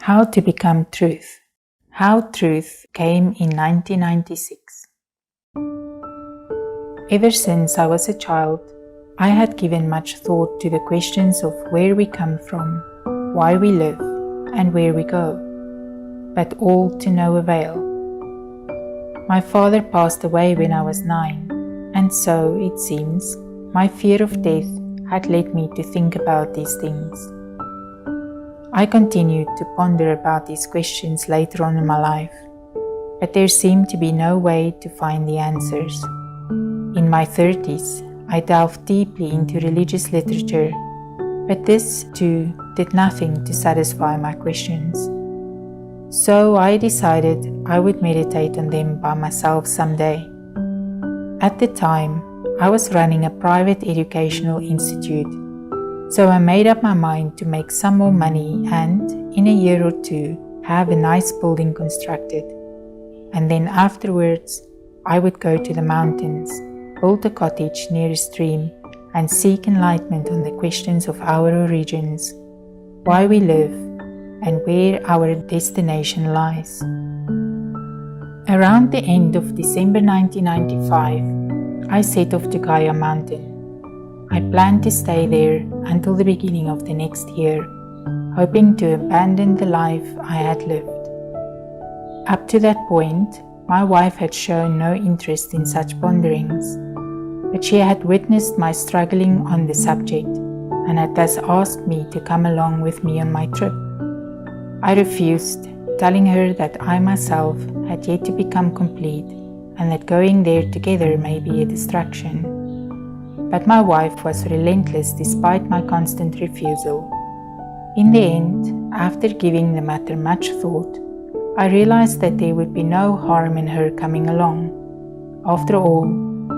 How to become truth. How truth came in 1996. Ever since I was a child, I had given much thought to the questions of where we come from, why we live, and where we go, but all to no avail. My father passed away when I was 9, and so, it seems, my fear of death had led me to think about these things. I continued to ponder about these questions later on in my life, but there seemed to be no way to find the answers. In my 30s, I delved deeply into religious literature, but this too did nothing to satisfy my questions. So I decided I would meditate on them by myself someday. At the time, I was running a private educational institute, so I made up my mind to make some more money and, in a year or two, have a nice building constructed. And then afterwards, I would go to the mountains, build a cottage near a stream, and seek enlightenment on the questions of our origins, why we live, and where our destination lies. Around the end of December 1995, I set off to Gaia Mountain. I planned to stay there until the beginning of the next year, hoping to abandon the life I had lived. Up to that point, my wife had shown no interest in such ponderings, but she had witnessed my struggling on the subject and had thus asked me to come along with me on my trip. I refused, telling her that I myself had yet to become complete and that going there together may be a distraction. But my wife was relentless despite my constant refusal. In the end, after giving the matter much thought, I realized that there would be no harm in her coming along. After all,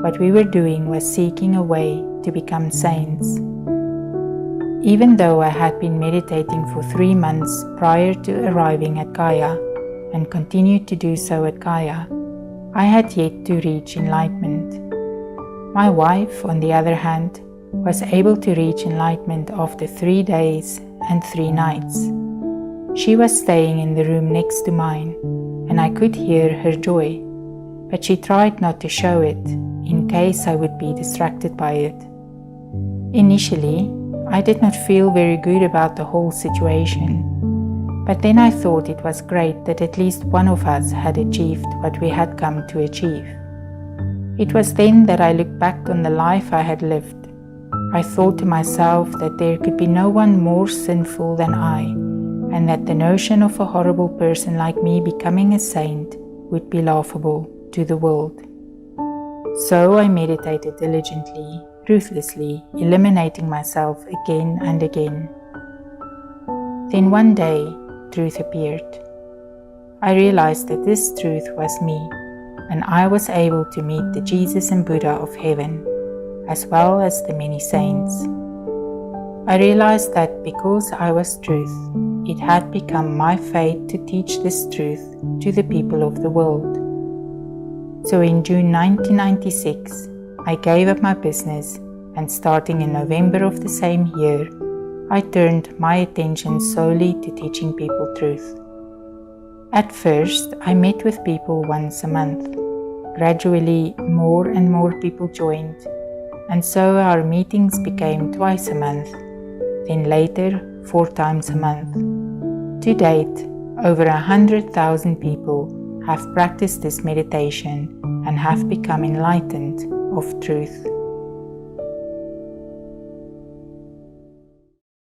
what we were doing was seeking a way to become saints. Even though I had been meditating for 3 months prior to arriving at Gaia and continued to do so at Gaia, I had yet to reach enlightenment. My wife, on the other hand, was able to reach enlightenment after 3 days and 3 nights. She was staying in the room next to mine, and I could hear her joy, but she tried not to show it, in case I would be distracted by it. Initially, I did not feel very good about the whole situation, but then I thought it was great that at least one of us had achieved what we had come to achieve. It was then that I looked back on the life I had lived. I thought to myself that there could be no one more sinful than I, and that the notion of a horrible person like me becoming a saint would be laughable to the world. So I meditated diligently, ruthlessly, eliminating myself again and again. Then one day, truth appeared. I realized that this truth was me, and I was able to meet the Jesus and Buddha of heaven, as well as the many saints. I realized that because I was truth, it had become my fate to teach this truth to the people of the world. So in June 1996, I gave up my business, and starting in November of the same year, I turned my attention solely to teaching people truth. At first, I met with people once a month. Gradually, more and more people joined, and so our meetings became twice a month, then later 4 times a month. To date, over 100,000 people have practiced this meditation and have become enlightened of truth.